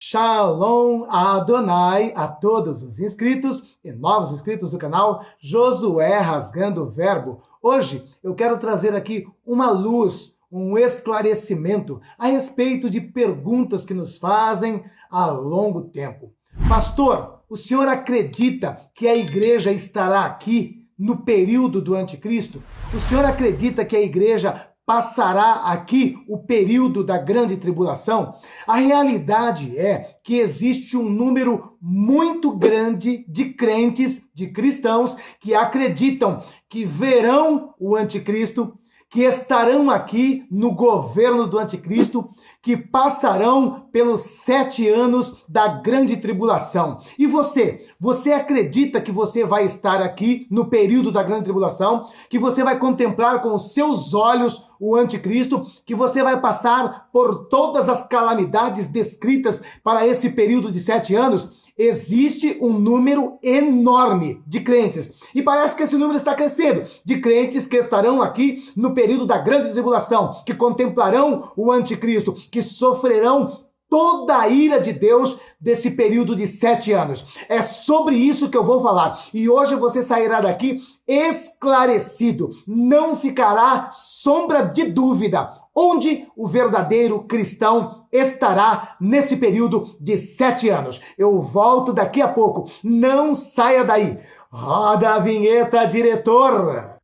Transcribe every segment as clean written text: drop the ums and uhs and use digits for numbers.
Shalom Adonai a todos os inscritos e novos inscritos do canal Josué Rasgando o Verbo. Hoje eu quero trazer aqui uma luz, um esclarecimento a respeito de perguntas que nos fazem há longo tempo. Pastor, o senhor acredita que a igreja estará aqui no período do anticristo? O senhor acredita que a igreja passará aqui o período da grande tribulação? A realidade é que existe um número muito grande de crentes, de cristãos, que acreditam que verão o anticristo, que estarão aqui no governo do anticristo, que passarão pelos 7 anos da grande tribulação. E você acredita que você vai estar aqui no período da grande tribulação, que você vai contemplar com os seus olhos o anticristo, que você vai passar por todas as calamidades descritas para esse período de 7 anos? Existe um número enorme de crentes. E parece que esse número está crescendo, de crentes que estarão aqui no período da grande tribulação, que contemplarão o anticristo, que sofrerão toda a ira de Deus desse período de 7 anos. É sobre isso que eu vou falar. E hoje você sairá daqui esclarecido. Não ficará sombra de dúvida onde o verdadeiro cristão estará nesse período de 7 anos. Eu volto daqui a pouco. Não saia daí. Roda a vinheta, diretor!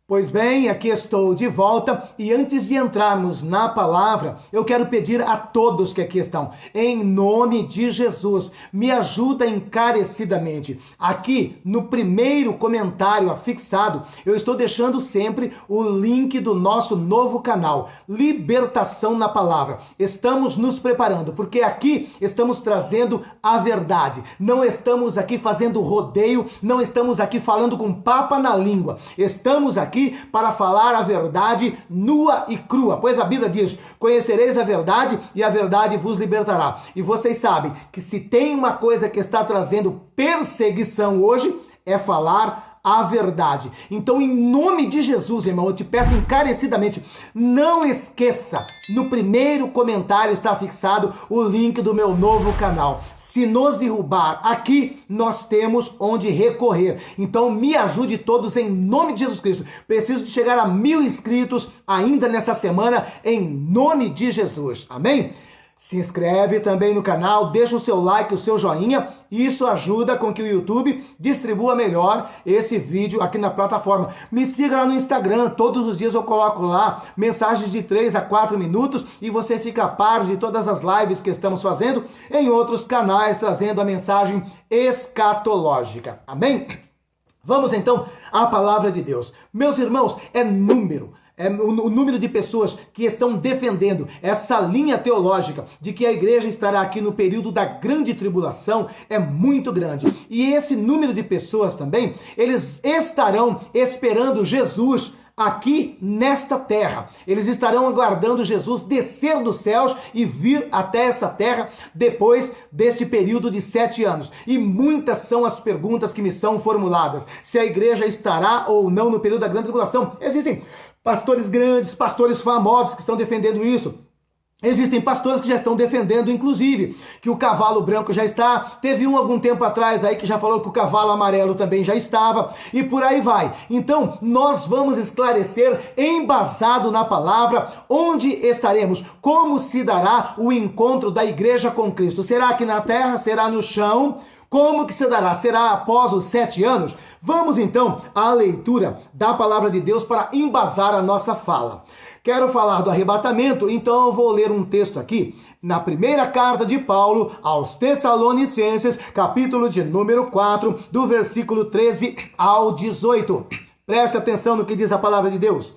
Pois bem, aqui estou de volta e antes de entrarmos na palavra, eu quero pedir a todos que aqui estão, em nome de Jesus, me ajuda encarecidamente. Aqui no primeiro comentário afixado, eu estou deixando sempre o link do nosso novo canal, Libertação na Palavra. Estamos nos preparando, porque aqui estamos trazendo a verdade. Não estamos aqui fazendo rodeio, não estamos aqui falando com papa na língua. Estamos aqui para falar a verdade nua e crua, pois a Bíblia diz: conhecereis a verdade e a verdade vos libertará. E vocês sabem que se tem uma coisa que está trazendo perseguição hoje, é falar a verdade. Então, em nome de Jesus, irmão, eu te peço encarecidamente, não esqueça, no primeiro comentário está fixado o link do meu novo canal. Se nos derrubar aqui, nós temos onde recorrer. Então, me ajude todos em nome de Jesus Cristo. Preciso de chegar a 1000 inscritos ainda nessa semana, em nome de Jesus. Amém? Se inscreve também no canal, deixa o seu like, o seu joinha, isso ajuda com que o YouTube distribua melhor esse vídeo aqui na plataforma. Me siga lá no Instagram, todos os dias eu coloco lá mensagens de 3 a 4 minutos e você fica a par de todas as lives que estamos fazendo em outros canais, trazendo a mensagem escatológica. Amém? Vamos então à palavra de Deus. Meus irmãos, é número. O número de pessoas que estão defendendo essa linha teológica de que a igreja estará aqui no período da grande tribulação é muito grande. E esse número de pessoas também, eles estarão esperando Jesus aqui nesta terra. Eles estarão aguardando Jesus descer dos céus e vir até essa terra depois deste período de 7 anos. E muitas são as perguntas que me são formuladas. Se a igreja estará ou não no período da grande tribulação. Existem pastores grandes, pastores famosos que estão defendendo isso. Existem pastores que já estão defendendo, inclusive, que o cavalo branco já está. Teve um algum tempo atrás aí que já falou que o cavalo amarelo também já estava. E por aí vai. Então, nós vamos esclarecer, embasado na palavra, onde estaremos. Como se dará o encontro da igreja com Cristo. Será aqui na terra? Será no chão? Como que se dará? Será após os 7 anos? Vamos então à leitura da palavra de Deus para embasar a nossa fala. Quero falar do arrebatamento, então eu vou ler um texto aqui na primeira carta de Paulo aos Tessalonicenses, capítulo de número 4, do versículo 13 ao 18. Preste atenção no que diz a palavra de Deus.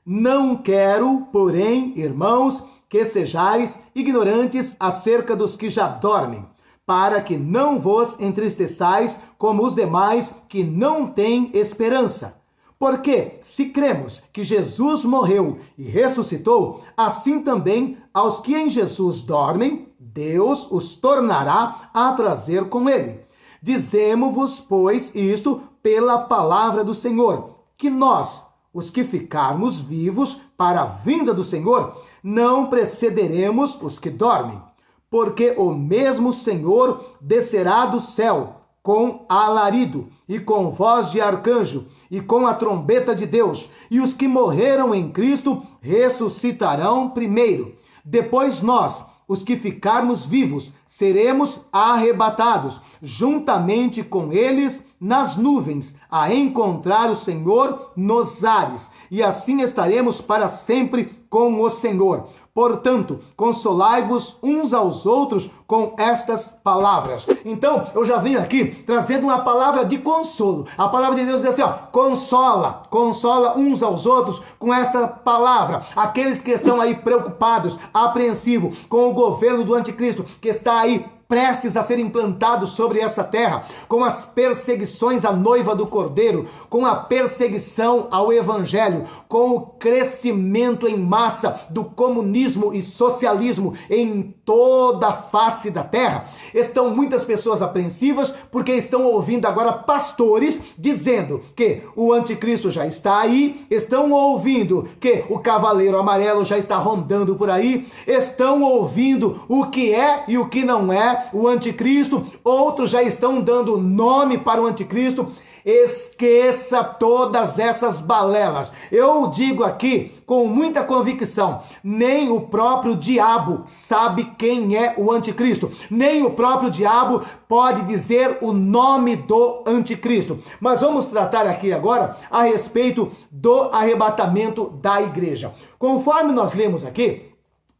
Não quero, porém, irmãos, que sejais ignorantes acerca dos que já dormem, para que não vos entristeçais como os demais que não têm esperança. Porque, se cremos que Jesus morreu e ressuscitou, assim também aos que em Jesus dormem, Deus os tornará a trazer com ele. Dizemo-vos, pois, isto pela palavra do Senhor, que nós, os que ficarmos vivos para a vinda do Senhor, não precederemos os que dormem. Porque o mesmo Senhor descerá do céu com alarido, e com voz de arcanjo, e com a trombeta de Deus, e os que morreram em Cristo ressuscitarão primeiro. Depois nós, os que ficarmos vivos, seremos arrebatados, juntamente com eles nas nuvens, a encontrar o Senhor nos ares, e assim estaremos para sempre com o Senhor. Portanto, consolai-vos uns aos outros com estas palavras. Então, eu já venho aqui trazendo uma palavra de consolo. A palavra de Deus diz assim, consola uns aos outros com esta palavra. Aqueles que estão aí preocupados, apreensivos com o governo do anticristo, que está aí prestes a ser implantado sobre essa terra, com as perseguições à noiva do Cordeiro, com a perseguição ao evangelho, com o crescimento em massa do comunismo e socialismo em toda a face da terra. Estão muitas pessoas apreensivas porque estão ouvindo agora pastores dizendo que o anticristo já está aí, estão ouvindo que o cavaleiro amarelo já está rondando por aí, estão ouvindo o que é e o que não é o anticristo, outros já estão dando nome para o anticristo. Esqueça todas essas balelas. Eu digo aqui com muita convicção, nem o próprio diabo sabe quem é o anticristo, nem o próprio diabo pode dizer o nome do anticristo. Mas vamos tratar aqui agora a respeito do arrebatamento da igreja. Conforme nós lemos aqui,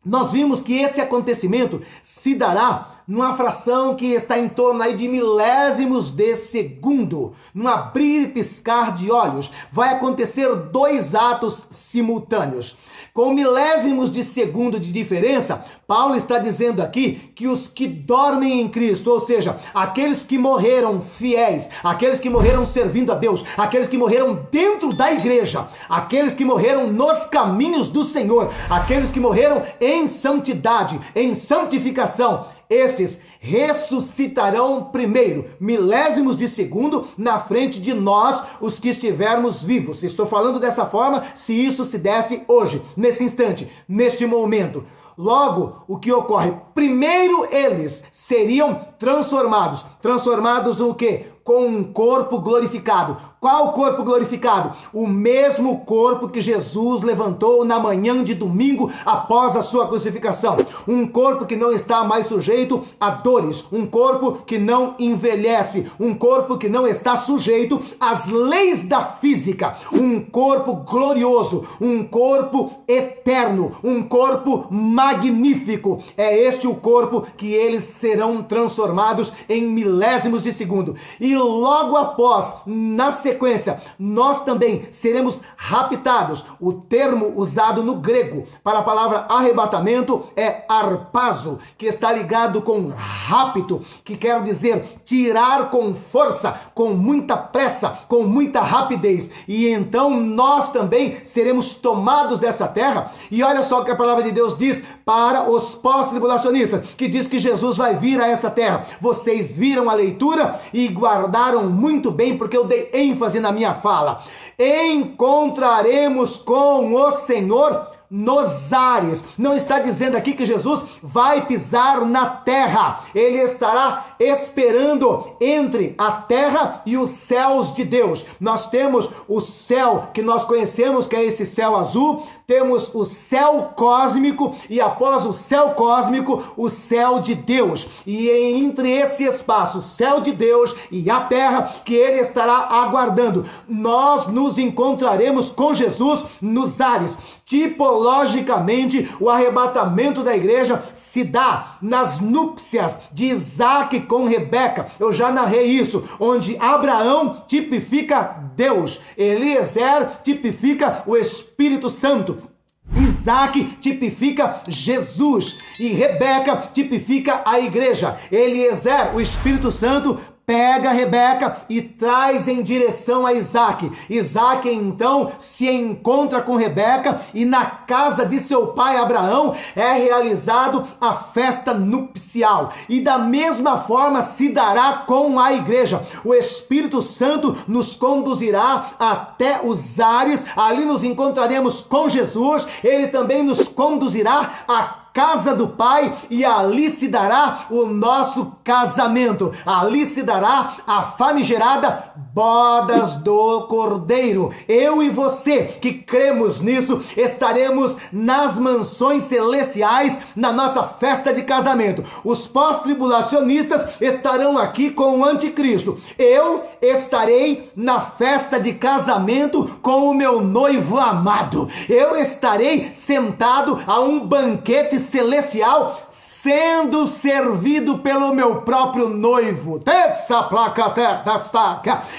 nós vimos que esse acontecimento se dará numa fração que está em torno aí de milésimos de segundo, num abrir e piscar de olhos. Vai acontecer 2 atos simultâneos. Com milésimos de segundo de diferença, Paulo está dizendo aqui que os que dormem em Cristo, ou seja, aqueles que morreram fiéis, aqueles que morreram servindo a Deus, aqueles que morreram dentro da igreja, aqueles que morreram nos caminhos do Senhor, aqueles que morreram em santidade, em santificação, estes ressuscitarão primeiro, milésimos de segundo, na frente de nós, os que estivermos vivos. Estou falando dessa forma, se isso se desse hoje, nesse instante, neste momento. Logo, o que ocorre? Primeiro eles seriam transformados. Transformados o quê? Com um corpo glorificado. Qual corpo glorificado? O mesmo corpo que Jesus levantou na manhã de domingo após a sua crucificação. Um corpo que não está mais sujeito a dores. Um corpo que não envelhece. Um corpo que não está sujeito às leis da física. Um corpo glorioso. Um corpo eterno. Um corpo magnífico. É este o corpo que eles serão transformados em milésimos de segundo. E logo após, na sequência, nós também seremos raptados. O termo usado no grego para a palavra arrebatamento é harpazo, que está ligado com rápido, que quer dizer tirar com força, com muita pressa, com muita rapidez. E então nós também seremos tomados dessa terra. E olha só o que a palavra de Deus diz para os pós-tribulacionistas, que diz que Jesus vai vir a essa terra. Vocês viram a leitura e guardaram muito bem, porque eu dei ênfase na minha fala. Encontraremos com o Senhor nos ares. Não está dizendo aqui que Jesus vai pisar na terra. Ele estará esperando entre a terra e os céus de Deus. Nós temos o céu que nós conhecemos, que é esse céu azul. Temos o céu cósmico e após o céu cósmico, o céu de Deus. E entre esse espaço, o céu de Deus e a terra, que ele estará aguardando, nós nos encontraremos com Jesus nos ares. Tipologicamente, o arrebatamento da igreja se dá nas núpcias de Isaac com Rebeca. Eu já narrei isso, onde Abraão tipifica Deus, Eliezer tipifica o Espírito Santo, Isaac tipifica Jesus e Rebeca tipifica a igreja. Eliezer, o Espírito Santo, pega Rebeca e traz em direção a Isaac. Isaac então se encontra com Rebeca e na casa de seu pai Abraão é realizado a festa nupcial. E da mesma forma se dará com a igreja. O Espírito Santo nos conduzirá até os ares, ali nos encontraremos com Jesus, ele também nos conduzirá a casa do Pai e ali se dará o nosso casamento, ali se dará a famigerada bodas do Cordeiro. Eu e você que cremos nisso estaremos nas mansões celestiais na nossa festa de casamento. Os pós-tribulacionistas estarão aqui com o anticristo. Eu estarei na festa de casamento com o meu noivo amado. Eu estarei sentado a um banquete celestial sendo servido pelo meu próprio noivo.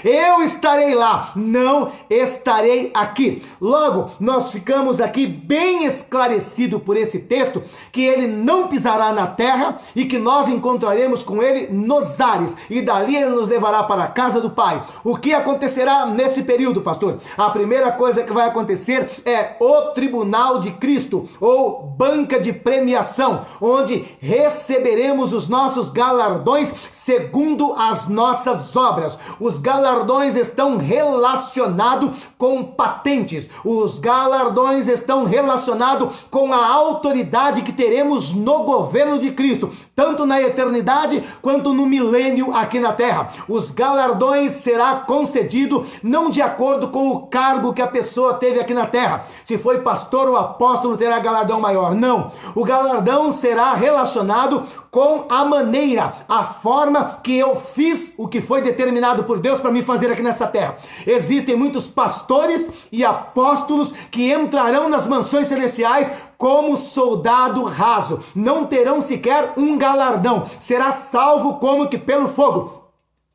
Eu estarei lá, não estarei aqui. Logo, nós ficamos aqui bem esclarecido por esse texto que ele não pisará na terra e que nós encontraremos com ele nos ares e dali ele nos levará para a casa do Pai. O que acontecerá nesse período, pastor? A primeira coisa que vai acontecer é o tribunal de Cristo ou banca de premiação, onde receberemos os nossos galardões segundo as nossas obras. Os galardões estão relacionados com patentes. Os galardões estão relacionados com a autoridade que teremos no governo de Cristo, tanto na eternidade quanto no milênio aqui na terra. Os galardões será concedido não de acordo com o cargo que a pessoa teve aqui na terra. Se foi pastor ou apóstolo, terá galardão maior. Não. O galardão será relacionado com a maneira, a forma que eu fiz o que foi determinado por Deus para me fazer aqui nessa terra. Existem muitos pastores e apóstolos que entrarão nas mansões celestiais como soldado raso. Não terão sequer um galardão. Será salvo como que pelo fogo.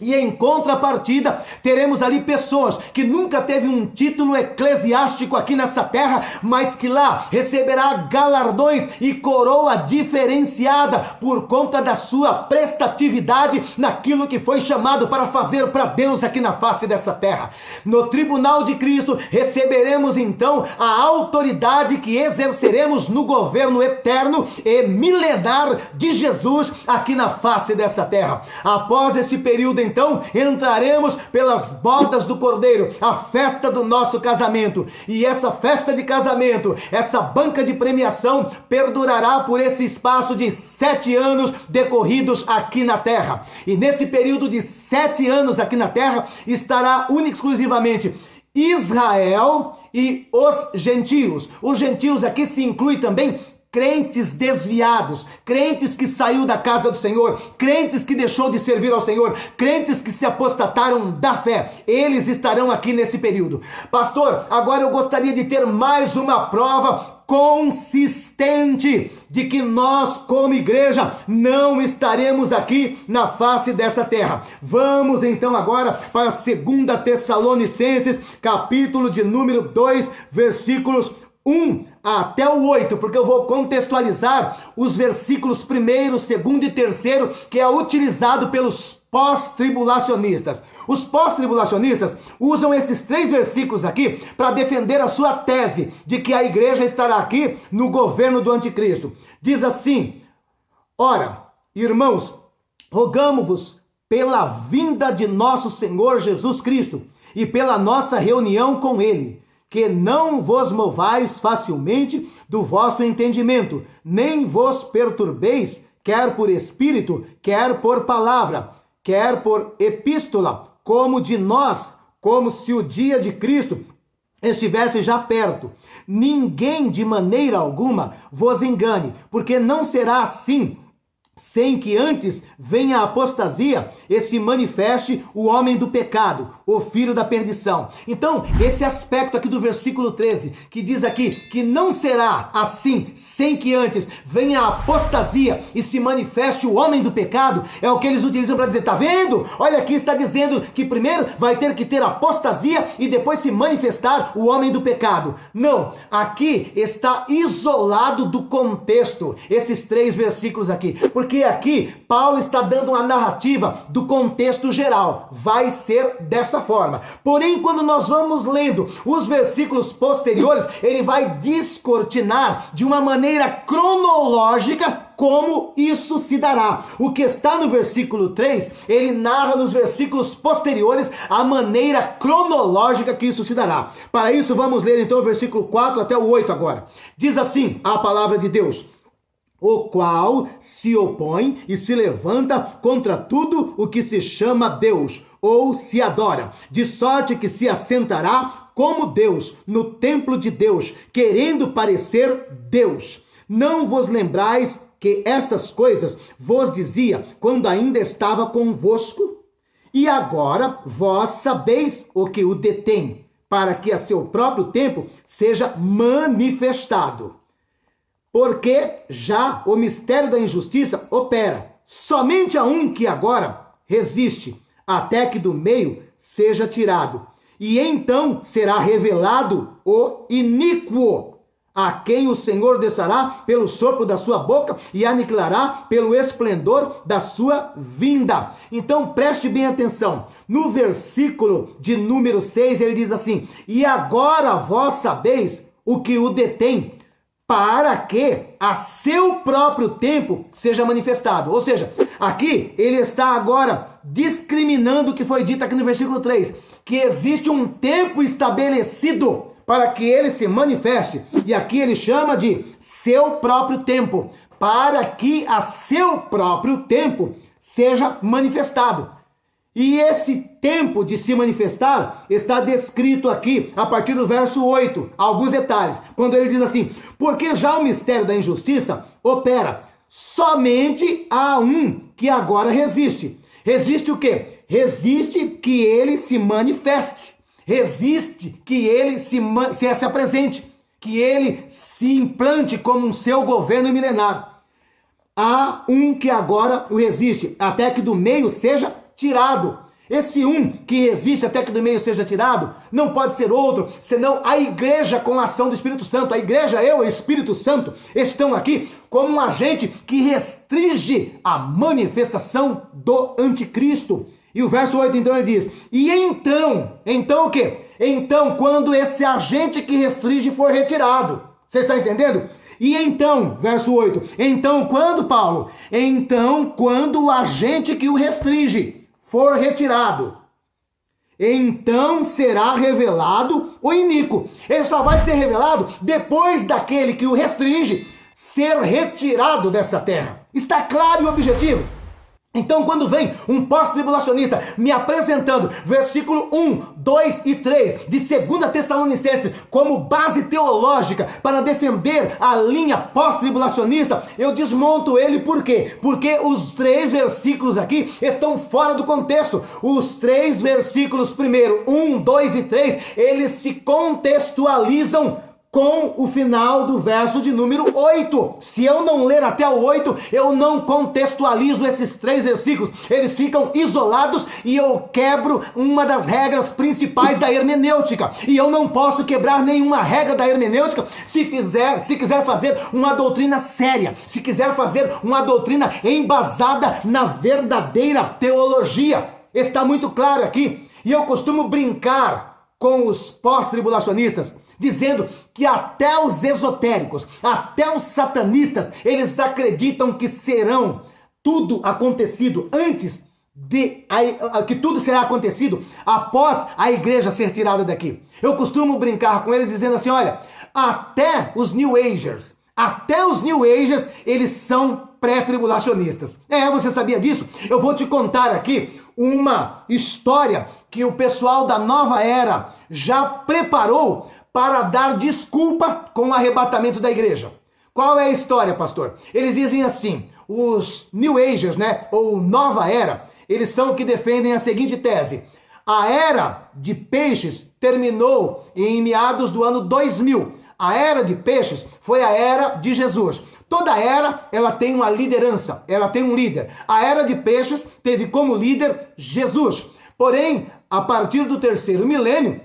E em contrapartida, teremos ali pessoas que nunca teve um título eclesiástico aqui nessa terra, mas que lá receberá galardões e coroa diferenciada por conta da sua prestatividade naquilo que foi chamado para fazer para Deus aqui na face dessa terra. No tribunal de Cristo, receberemos então a autoridade que exerceremos no governo eterno e milenar de Jesus aqui na face dessa terra. Após esse período, então, entraremos pelas bodas do Cordeiro, a festa do nosso casamento. E essa festa de casamento, essa banca de premiação, perdurará por esse espaço de 7 anos decorridos aqui na terra. E nesse período de 7 anos aqui na terra, estará única e exclusivamente Israel e os gentios. Os gentios aqui se inclui também crentes desviados, crentes que saiu da casa do Senhor, crentes que deixou de servir ao Senhor, crentes que se apostataram da fé. Eles estarão aqui nesse período. Pastor, agora eu gostaria de ter mais uma prova consistente de que nós, como igreja, não estaremos aqui na face dessa terra. Vamos então agora para 2 Tessalonicenses, capítulo de número 2, versículos 1 até o 8, porque eu vou contextualizar os versículos 1º, 2º e 3º, que é utilizado pelos pós-tribulacionistas. Os pós-tribulacionistas usam esses 3 versículos aqui para defender a sua tese de que a igreja estará aqui no governo do anticristo. Diz assim: ora, irmãos, rogamo-vos pela vinda de nosso Senhor Jesus Cristo e pela nossa reunião com ele, que não vos movais facilmente do vosso entendimento, nem vos perturbeis, quer por espírito, quer por palavra, quer por epístola, como de nós, como se o dia de Cristo estivesse já perto. Ninguém de maneira alguma vos engane, porque não será assim, sem que antes venha a apostasia e se manifeste o homem do pecado, o filho da perdição. Então, esse aspecto aqui do versículo 13, que diz aqui que não será assim, sem que antes venha a apostasia e se manifeste o homem do pecado, é o que eles utilizam para dizer, tá vendo? Olha aqui, está dizendo que primeiro vai ter que ter apostasia e depois se manifestar o homem do pecado. Não, aqui está isolado do contexto, esses 3 versículos aqui, porque Porque aqui Paulo está dando uma narrativa do contexto geral. Vai ser dessa forma. Porém, quando nós vamos lendo os versículos posteriores, ele vai descortinar de uma maneira cronológica como isso se dará. O que está no versículo 3, ele narra nos versículos posteriores a maneira cronológica que isso se dará. Para isso, vamos ler então o versículo 4 até o 8 agora. Diz assim a palavra de Deus: o qual se opõe e se levanta contra tudo o que se chama Deus, ou se adora, de sorte que se assentará como Deus no templo de Deus, querendo parecer Deus. Não vos lembrais que estas coisas vos dizia quando ainda estava convosco? E agora vós sabeis o que o detém, para que a seu próprio tempo seja manifestado. Porque já o mistério da injustiça opera. Somente há um que agora resiste, até que do meio seja tirado. E então será revelado o iníquo, a quem o Senhor descerá pelo sopro da sua boca e aniquilará pelo esplendor da sua vinda. Então preste bem atenção. No versículo de número 6 ele diz assim: e agora vós sabeis o que o detém, para que a seu próprio tempo seja manifestado. Ou seja, aqui ele está agora discriminando o que foi dito aqui no versículo 3, que existe um tempo estabelecido para que ele se manifeste. E aqui ele chama de seu próprio tempo, para que a seu próprio tempo seja manifestado. E esse tempo de se manifestar está descrito aqui a partir do verso 8, alguns detalhes, quando ele diz assim: porque já o mistério da injustiça opera, somente há um que agora resiste. Resiste o quê? Resiste que ele se manifeste. Resiste que ele se apresente, que ele se implante como um seu governo milenar. Há um que agora o resiste, até que do meio seja tirado. Esse um que resiste até que do meio seja tirado não pode ser outro senão a igreja com a ação do Espírito Santo. A igreja, eu e o Espírito Santo estão aqui como um agente que restringe a manifestação do anticristo. E o verso 8 então ele diz: e então o quê? Então quando esse agente que restringe for retirado. Você está entendendo? E então, verso 8, então quando, Paulo? Então quando o agente que o restringe for retirado, então será revelado o iníquo. Ele só vai ser revelado depois daquele que o restringe ser retirado dessa terra. Está claro o objetivo? Então, quando vem um pós-tribulacionista me apresentando versículo 1, 2 e 3 de 2 Tessalonicenses como base teológica para defender a linha pós-tribulacionista, eu desmonto ele. Por quê? Porque os 3 versículos aqui estão fora do contexto. Os 3 versículos primeiro, 1, 2 e 3, eles se contextualizam com o final do verso de número 8. Se eu não ler até o 8, eu não contextualizo esses 3 versículos. Eles ficam isolados e eu quebro uma das regras principais da hermenêutica. E eu não posso quebrar nenhuma regra da hermenêutica se quiser fazer uma doutrina séria, se quiser fazer uma doutrina embasada na verdadeira teologia. Está muito claro aqui. E eu costumo brincar com os pós-tribulacionistas, dizendo que até os esotéricos, até os satanistas, eles acreditam que serão tudo acontecido antes de que tudo será acontecido após a igreja ser tirada daqui. Eu costumo brincar com eles dizendo assim: olha, até os New Agers, eles são pré-tribulacionistas. Você sabia disso? Eu vou te contar aqui uma história que o pessoal da Nova Era já preparou para dar desculpa com o arrebatamento da igreja. Qual é a história, pastor? Eles dizem assim: os New Agers, ou Nova Era, eles são que defendem a seguinte tese: a era de peixes terminou em meados do ano 2000. A era de peixes foi a era de Jesus. Toda era, ela tem uma liderança, ela tem um líder. A era de peixes teve como líder Jesus. Porém, a partir do 3º milênio,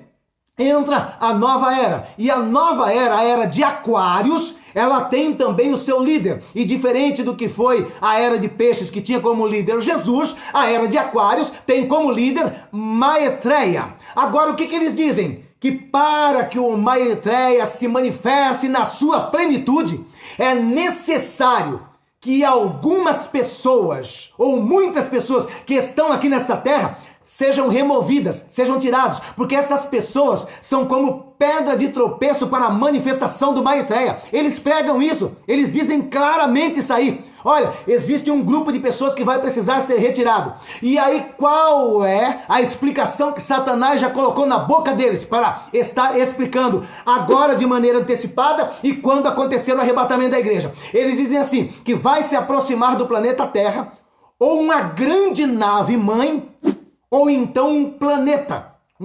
entra a nova era. E a nova era, a era de Aquários, ela tem também o seu líder. E diferente do que foi a era de peixes, que tinha como líder Jesus, a era de aquários tem como líder Maitreya. Agora, o que eles dizem? Que para que o Maitreya se manifeste na sua plenitude, é necessário que algumas pessoas, ou muitas pessoas que estão aqui nessa terra, sejam removidas, sejam tirados, porque essas pessoas são como pedra de tropeço para a manifestação do Maitreya. Eles pregam isso, eles dizem claramente isso aí. Olha, existe um grupo de pessoas que vai precisar ser retirado. E aí qual é a explicação que Satanás já colocou na boca deles para estar explicando agora de maneira antecipada e quando acontecer o arrebatamento da igreja? Eles dizem assim, que vai se aproximar do planeta Terra ou uma grande nave mãe, ou então um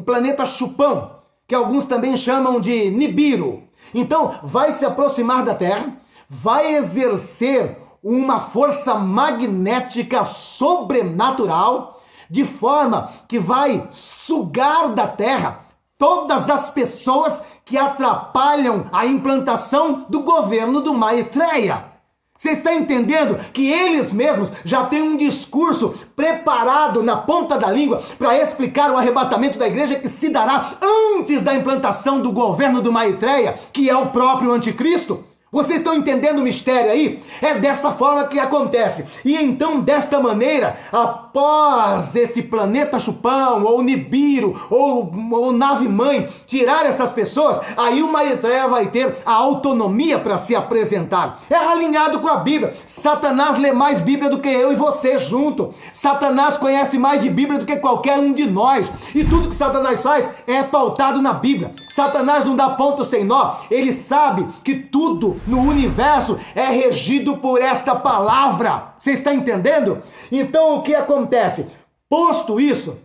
planeta chupão, que alguns também chamam de Nibiru. Então, vai se aproximar da Terra, vai exercer uma força magnética sobrenatural, de forma que vai sugar da Terra todas as pessoas que atrapalham a implantação do governo do Maitreya. Você está entendendo que eles mesmos já têm um discurso preparado na ponta da língua para explicar o arrebatamento da igreja que se dará antes da implantação do governo do Maitreya, que é o próprio anticristo? Vocês estão entendendo o mistério aí? É desta forma que acontece. E então, desta maneira, após esse planeta chupão, ou Nibiru, ou nave-mãe, tirar essas pessoas, aí o Maitreya vai ter a autonomia para se apresentar. É alinhado com a Bíblia. Satanás lê mais Bíblia do que eu e você junto. Satanás conhece mais de Bíblia do que qualquer um de nós. E tudo que Satanás faz é pautado na Bíblia. Satanás não dá ponto sem nó. Ele sabe que tudo no universo é regido por esta palavra. Você está entendendo? Então o que acontece? Posto isso,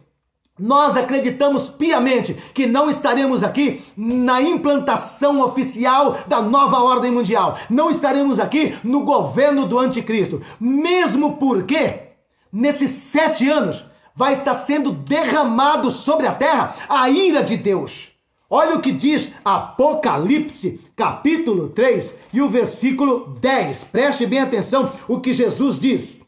nós acreditamos piamente que não estaremos aqui na implantação oficial da nova ordem mundial. Não estaremos aqui no governo do anticristo. Mesmo porque, nesses 7 anos, vai estar sendo derramado sobre a terra a ira de Deus. Olha o que diz Apocalipse, capítulo 3 e o versículo 10. Preste bem atenção o que Jesus diz.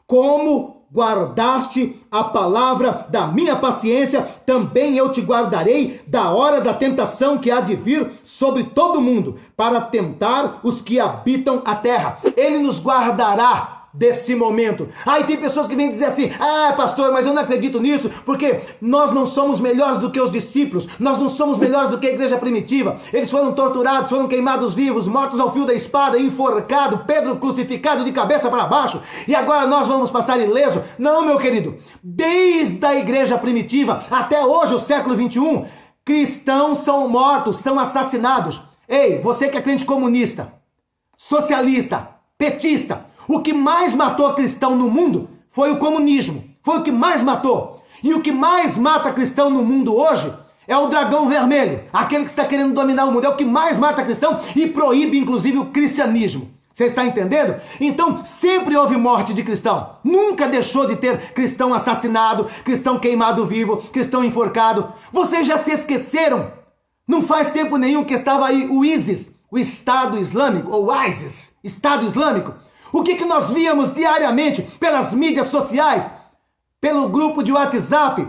Como guardaste a palavra da minha paciência, também eu te guardarei da hora da tentação que há de vir sobre todo mundo, para tentar os que habitam a terra. Ele nos guardará desse momento. Aí tem pessoas que vêm dizer assim, pastor, mas eu não acredito nisso, porque nós não somos melhores do que os discípulos, nós não somos melhores do que a igreja primitiva, eles foram torturados, foram queimados vivos, mortos ao fio da espada, enforcado, Pedro crucificado de cabeça para baixo, e agora nós vamos passar ileso? Não, meu querido, desde a igreja primitiva até hoje, o século 21, cristãos são mortos, são assassinados. Ei, você que é crente comunista, socialista, petista, o que mais matou cristão no mundo foi o comunismo. Foi o que mais matou. E o que mais mata cristão no mundo hoje é o dragão vermelho. Aquele que está querendo dominar o mundo. É o que mais mata cristão e proíbe, inclusive, o cristianismo. Você está entendendo? Então, sempre houve morte de cristão. Nunca deixou de ter cristão assassinado, cristão queimado vivo, cristão enforcado. Vocês já se esqueceram? Não faz tempo nenhum que estava aí o ISIS, o Estado Islâmico, ou ISIS, Estado Islâmico. O que nós víamos diariamente pelas mídias sociais, pelo grupo de WhatsApp?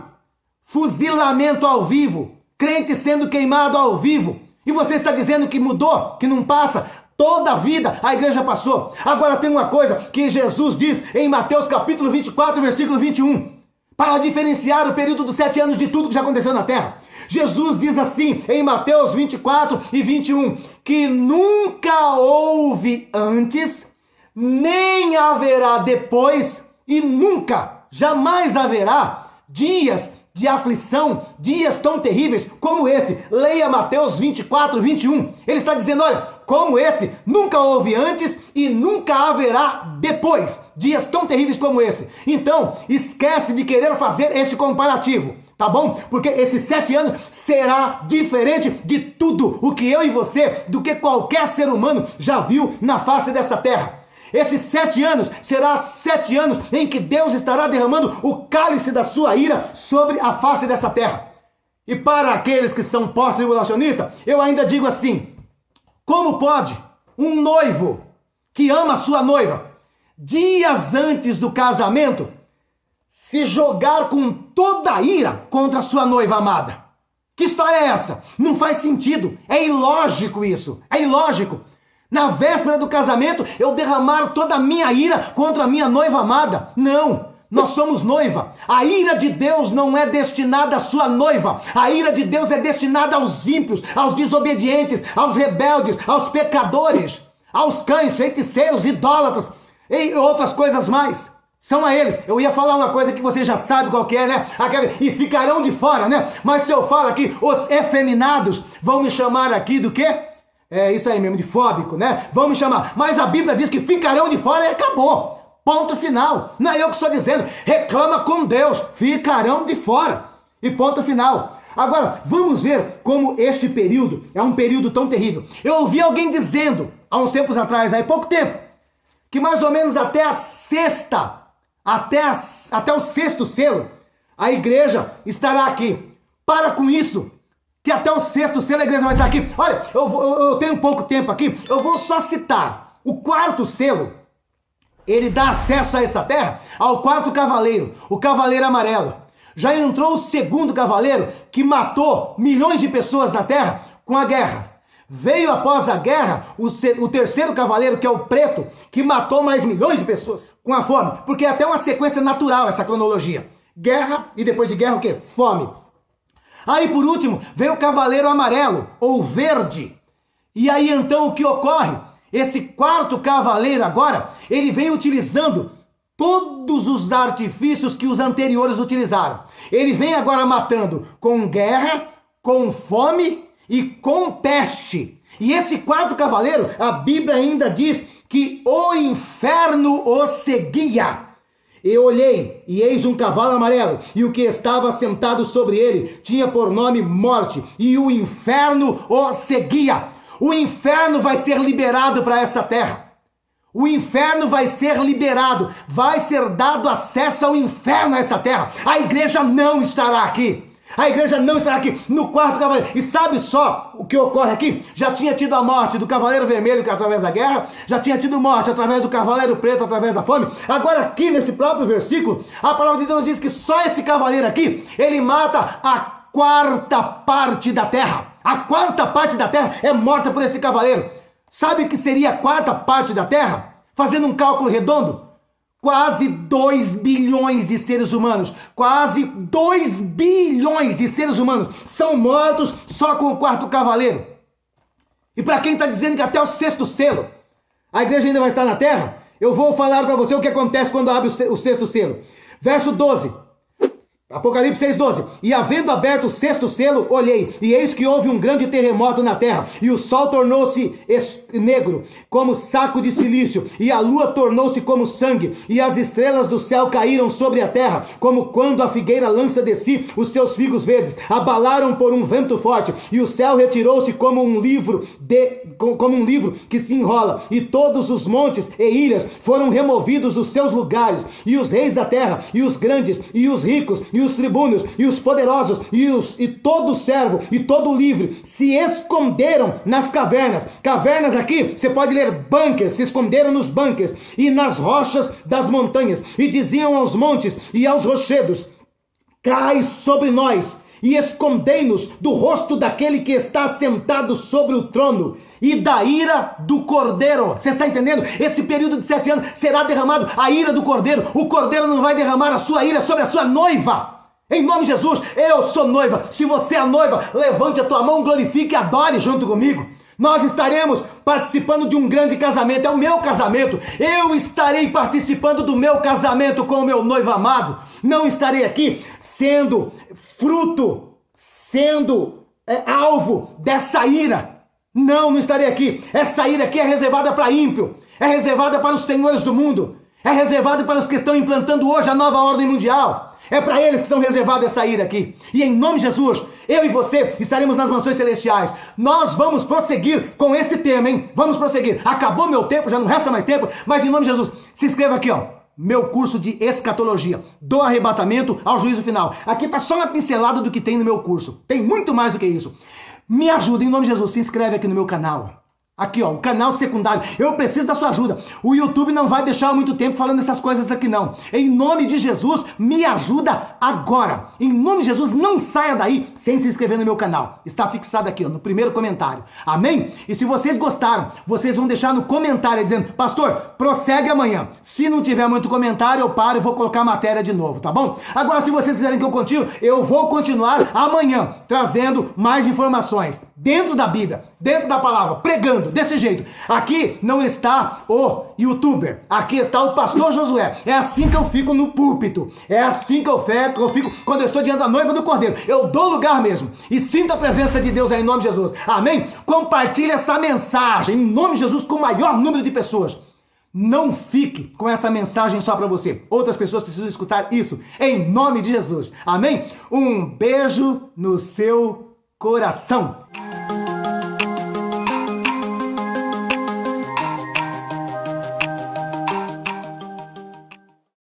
Fuzilamento ao vivo, crente sendo queimado ao vivo. E você está dizendo que mudou, que não passa? Toda a vida a igreja passou. Agora tem uma coisa que Jesus diz em Mateus capítulo 24, versículo 21. Para diferenciar o período dos 7 anos de tudo que já aconteceu na terra. Jesus diz assim em Mateus 24 e 21, que nunca houve antes, nem haverá depois, e nunca, jamais haverá dias de aflição, dias tão terríveis como esse. Leia Mateus 24, 21. Ele está dizendo, olha, como esse, nunca houve antes e nunca haverá depois. Dias tão terríveis como esse. Então, esquece de querer fazer esse comparativo, tá bom? Porque esses 7 anos será diferente de tudo o que eu e você, do que qualquer ser humano já viu na face dessa terra. Esses 7 anos será 7 anos em que Deus estará derramando o cálice da sua ira sobre a face dessa terra. E para aqueles que são pós-tribulacionistas, eu ainda digo assim, como pode um noivo que ama a sua noiva, dias antes do casamento, se jogar com toda a ira contra a sua noiva amada? Que história é essa? Não faz sentido. É ilógico isso. É ilógico. Na véspera do casamento, eu derramar toda a minha ira contra a minha noiva amada. Não. Nós somos noiva. A ira de Deus não é destinada à sua noiva. A ira de Deus é destinada aos ímpios, aos desobedientes, aos rebeldes, aos pecadores, aos cães, feiticeiros, idólatras e outras coisas mais. São a eles. Eu ia falar uma coisa que você já sabe qual que é, né? E ficarão de fora, né? Mas se eu falo aqui, os efeminados vão me chamar aqui do quê? É isso aí mesmo, de fóbico, né? Vão me chamar. Mas a Bíblia diz que ficarão de fora e acabou. Ponto final. Não é eu que estou dizendo. Reclama com Deus. Ficarão de fora. E ponto final. Agora, vamos ver como este período é um período tão terrível. Eu ouvi alguém dizendo, há uns tempos atrás, há pouco tempo, que mais ou menos até o sexto selo, a igreja estará aqui. Para com isso, que até o sexto selo a igreja vai estar aqui. Olha, eu tenho pouco tempo aqui, eu vou só citar. O quarto selo, ele dá acesso a essa terra ao quarto cavaleiro, o cavaleiro amarelo. Já entrou o segundo cavaleiro, que matou milhões de pessoas na terra com a guerra. Veio após a guerra o terceiro cavaleiro, que é o preto, que matou mais milhões de pessoas com a fome. Porque é até uma sequência natural essa cronologia. Guerra e depois de guerra o quê? Fome. Aí por último veio o cavaleiro amarelo, ou verde. E aí então o que ocorre? Esse quarto cavaleiro agora, ele vem utilizando todos os artifícios que os anteriores utilizaram. Ele vem agora matando com guerra, com fome e com peste. E esse quarto cavaleiro, a Bíblia ainda diz que o inferno o seguia. Eu olhei, e eis um cavalo amarelo, e o que estava sentado sobre ele tinha por nome Morte, e o inferno o seguia. O inferno vai ser liberado para essa terra. O inferno vai ser liberado, vai ser dado acesso ao inferno a essa terra. A igreja não estará aqui. A igreja não estará aqui no quarto cavaleiro. E sabe só o que ocorre aqui? Já tinha tido a morte do cavaleiro vermelho através da guerra, já tinha tido morte através do cavaleiro preto através da fome. Agora aqui nesse próprio versículo, a palavra de Deus diz que só esse cavaleiro aqui, ele mata a quarta parte da terra. A quarta parte da terra é morta por esse cavaleiro. Sabe o que seria a quarta parte da terra? Fazendo um cálculo redondo, quase 2 bilhões de seres humanos, quase 2 bilhões de seres humanos são mortos só com o quarto cavaleiro. E para quem está dizendo que até o sexto selo a igreja ainda vai estar na terra, eu vou falar para você o que acontece quando abre o sexto selo. Verso 12. Apocalipse 6,12. E havendo aberto o sexto selo, olhei, e eis que houve um grande terremoto na terra, e o sol tornou-se negro, como saco de silício, e a lua tornou-se como sangue, e as estrelas do céu caíram sobre a terra, como quando a figueira lança de si os seus figos verdes, abalaram por um vento forte, e o céu retirou-se como um livro que se enrola, e todos os montes e ilhas foram removidos dos seus lugares, e os reis da terra, e os grandes, e os ricos, e os tribunos, e os poderosos, e todo servo, e todo livre, se esconderam nas cavernas. Cavernas aqui, você pode ler bunkers, se esconderam nos bunkers, e nas rochas das montanhas, e diziam aos montes e aos rochedos: cai sobre nós, e escondei-nos do rosto daquele que está sentado sobre o trono e da ira do Cordeiro. Você está entendendo? Esse período de 7 anos será derramado a ira do Cordeiro. O Cordeiro não vai derramar a sua ira sobre a sua noiva. Em nome de Jesus, eu sou noiva. Se você é noiva, levante a tua mão, glorifique e adore junto comigo. Nós estaremos participando de um grande casamento, é o meu casamento. Eu estarei participando do meu casamento com o meu noivo amado. Não estarei aqui sendo fruto, alvo dessa ira. Não estarei aqui. Essa ira aqui é reservada para ímpio, é reservada para os senhores do mundo, é reservada para os que estão implantando hoje a nova ordem mundial. É para eles que são reservadas essa ira aqui. E em nome de Jesus, eu e você estaremos nas mansões celestiais. Nós vamos prosseguir com esse tema, hein? Vamos prosseguir. Acabou meu tempo, já não resta mais tempo, mas em nome de Jesus, se inscreva aqui, ó. Meu curso de escatologia, do arrebatamento ao juízo final. Aqui tá só uma pincelada do que tem no meu curso. Tem muito mais do que isso. Me ajuda, em nome de Jesus, se inscreve aqui no meu canal. Aqui, ó, o canal secundário. Eu preciso da sua ajuda. O YouTube não vai deixar muito tempo falando essas coisas aqui, não. Em nome de Jesus, me ajuda agora. Em nome de Jesus, não saia daí sem se inscrever no meu canal. Está fixado aqui, ó, no primeiro comentário. Amém? E se vocês gostaram, vocês vão deixar no comentário dizendo, pastor, prossegue amanhã. Se não tiver muito comentário, eu paro e vou colocar a matéria de novo, tá bom? Agora, se vocês quiserem que eu continue, eu vou continuar amanhã, trazendo mais informações dentro da Bíblia, dentro da palavra, pregando desse jeito. Aqui não está o youtuber, aqui está o pastor Josué. É assim que eu fico no púlpito, é assim que eu fico quando eu estou diante da noiva do Cordeiro. Eu dou lugar mesmo e sinto a presença de Deus aí em nome de Jesus. Amém? Compartilhe essa mensagem em nome de Jesus com o maior número de pessoas. Não fique com essa mensagem só para você. Outras pessoas precisam escutar isso em nome de Jesus. Amém? Um beijo no seu coração.